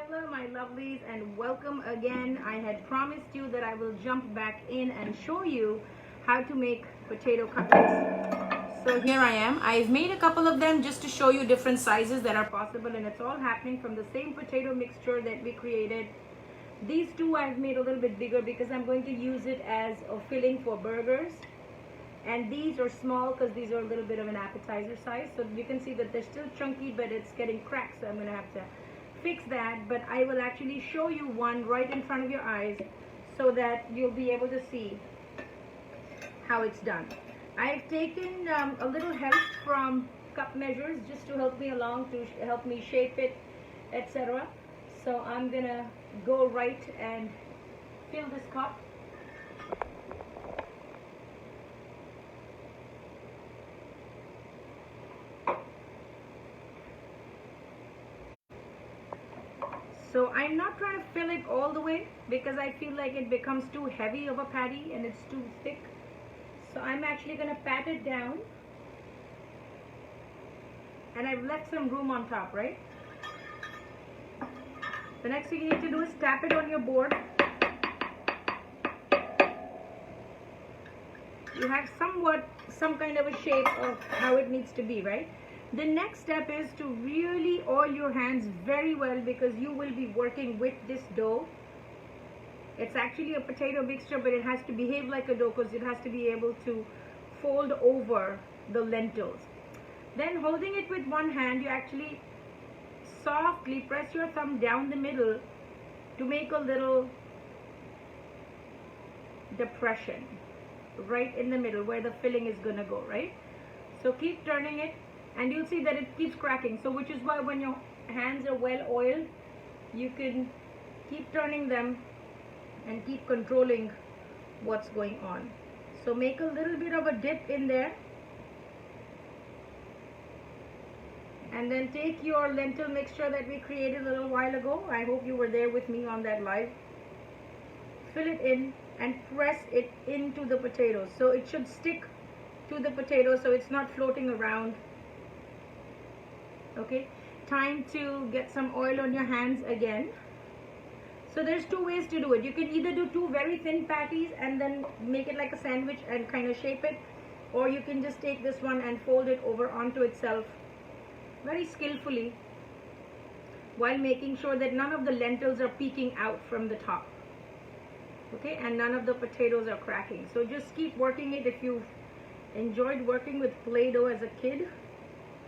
Hello my lovelies and welcome again. I had promised you that I will jump back in and show you how to make potato cutlets. So here I am. I've made a couple of them just to show you different sizes that are possible, and it's all happening from the same potato mixture that we created. These two I've made a little bit bigger because I'm going to use it as a filling for burgers. And these are small because these are a little bit of an appetizer size. So you can see that they're still chunky, but it's getting cracked. So I'm going to have to fix that. But I will actually show you one right in front of your eyes so that you'll be able to see how it's done. I've taken a little help from cup measures just to help me along, to help me shape it, etc. So I'm going to go right and fill this cup. So I'm not trying to fill it all the way because I feel like it becomes too heavy of a patty and it's too thick. So I'm actually going to pat it down, and I've left some room on top, right? The next thing you need to do is tap it on your board. You have some kind of a shape of how it needs to be, right? The next step is to really oil your hands very well because you will be working with this dough. It's actually a potato mixture, but it has to behave like a dough because it has to be able to fold over the lentils. Then holding it with one hand, you actually softly press your thumb down the middle to make a little depression right in the middle where the filling is going to go, right? So keep turning it. And you'll see that it keeps cracking. So which is why when your hands are well oiled, you can keep turning them and keep controlling what's going on. So make a little bit of a dip in there. And then take your lentil mixture that we created a little while ago. I hope you were there with me on that live. Fill it in and press it into the potatoes. So it should stick to the potato so it's not floating around. Okay, time to get some oil on your hands again. So there's two ways to do it. You can either do two very thin patties and then make it like a sandwich and kind of shape it, or you can just take this one and fold it over onto itself very skillfully while making sure that none of the lentils are peeking out from the top. Okay, and none of the potatoes are cracking. So just keep working it. If you've enjoyed working with Play-Doh as a kid,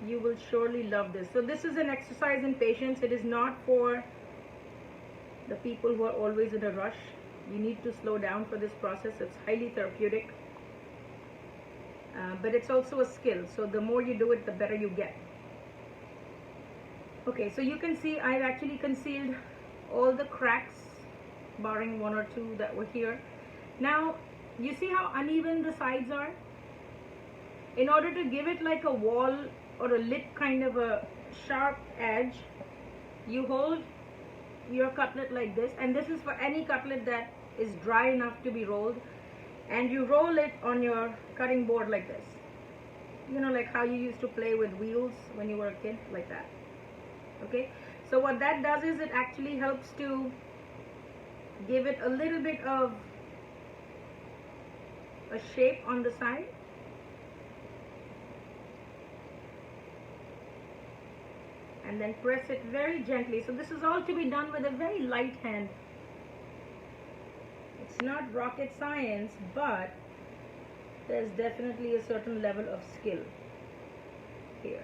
you will surely love this. So this is an exercise in patience. It is not for the people who are always in a rush. You need to slow down for this process. It's highly therapeutic, but it's also a skill. So the more you do it, the better you get. Okay, so you can see I've actually concealed all the cracks, barring one or two that were here. Now you see how uneven the sides are? In order to give it like a wall or a lip kind of a sharp edge, you hold your cutlet like this, and this is for any cutlet that is dry enough to be rolled, and you roll it on your cutting board like this. You know, like how you used to play with wheels when you were a kid, like that. Okay, so what that does is it actually helps to give it a little bit of a shape on the side. And then press it very gently. So this is all to be done with a very light hand. It's not rocket science, but there's definitely a certain level of skill here.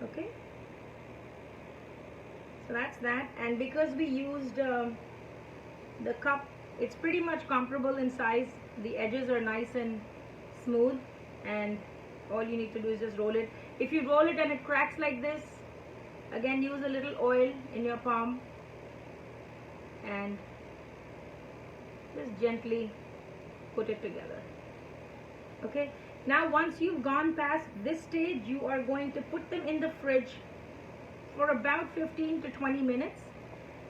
Okay, so that's that. And because we used the cup, it's pretty much comparable in size. The edges are nice and smooth, and all you need to do is just roll it. If you roll it and it cracks like this, again use a little oil in your palm and just gently put it together. Okay, now once you've gone past this stage, you are going to put them in the fridge for about 15 to 20 minutes,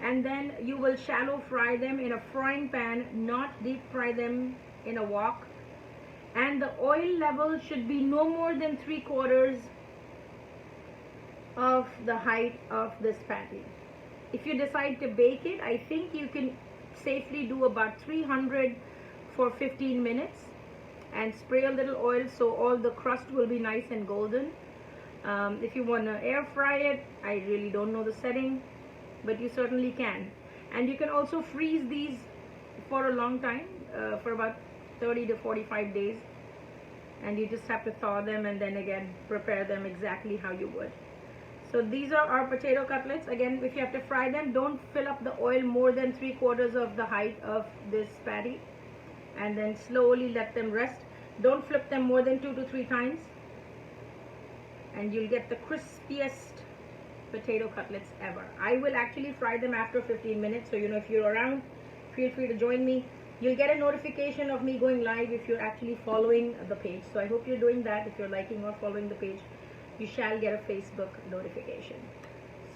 and then you will shallow fry them in a frying pan, not deep fry them in a wok. And the oil level should be no more than 3/4 of the height of this patty. If you decide to bake it, I think you can safely do about 300 for 15 minutes and spray a little oil so all the crust will be nice and golden. If you want to air fry it, I really don't know the setting, but you certainly can. And you can also freeze these for a long time, for about 30 to 45 days, and you just have to thaw them and then again prepare them exactly how you would. So these are our potato cutlets. Again, if you have to fry them, don't fill up the oil more than 3/4 of the height of this patty, and then slowly let them rest. Don't flip them more than 2 to 3 times, and you'll get the crispiest potato cutlets ever. I will actually fry them after 15 minutes, so if you're around, feel free to join me. You'll get a notification of me going live if you're actually following the page. So I hope you're doing that. If you're liking or following the page, you shall get a Facebook notification.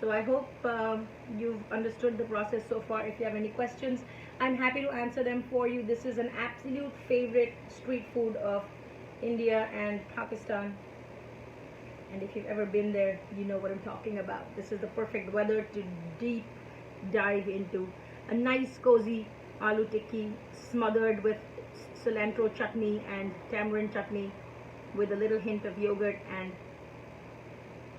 So I hope you've understood the process so far. If you have any questions, I'm happy to answer them for you. This is an absolute favorite street food of India and Pakistan. And if you've ever been there, you know what I'm talking about. This is the perfect weather to deep dive into a nice cozy aloo tikki smothered with cilantro chutney and tamarind chutney with a little hint of yogurt and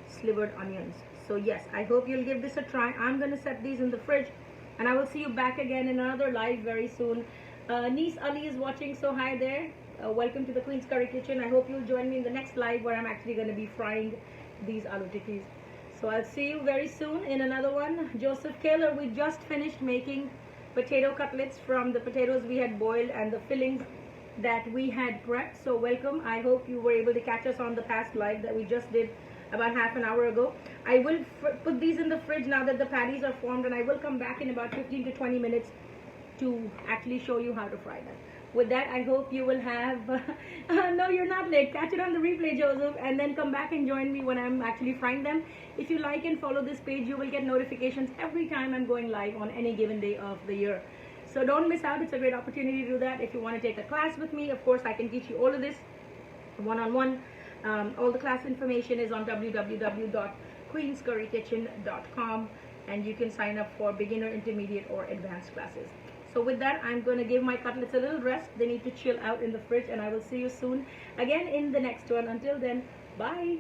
slivered onions. So yes, I hope you'll give this a try. I'm going to set these in the fridge, and I will see you back again in another live very soon. Niece Ali is watching, so hi there. Welcome to the Queen's Curry Kitchen. I hope you'll join me in the next live where I'm actually going to be frying these aloo tikkis. So I'll see you very soon in another one. Joseph Kaler, we just finished making potato cutlets from the potatoes we had boiled and the fillings that we had prepped. So welcome. I hope you were able to catch us on the past live that we just did about half an hour ago. I will put these in the fridge now that the patties are formed, and I will come back in about 15 to 20 minutes to actually show you how to fry them. With that, I hope you will have no, you're not late. Catch it on the replay, Joseph, and then come back and join me when I'm actually frying them. If you like and follow this page, you will get notifications every time I'm going live on any given day of the year. So don't miss out. It's a great opportunity to do that. If you want to take a class with me, of course I can teach you all of this one-on-one. All the class information is on www.queenscurrykitchen.com, and you can sign up for beginner, intermediate, or advanced classes. So with that, I'm going to give my cutlets a little rest. They need to chill out in the fridge, and I will see you soon again in the next one. Until then, bye.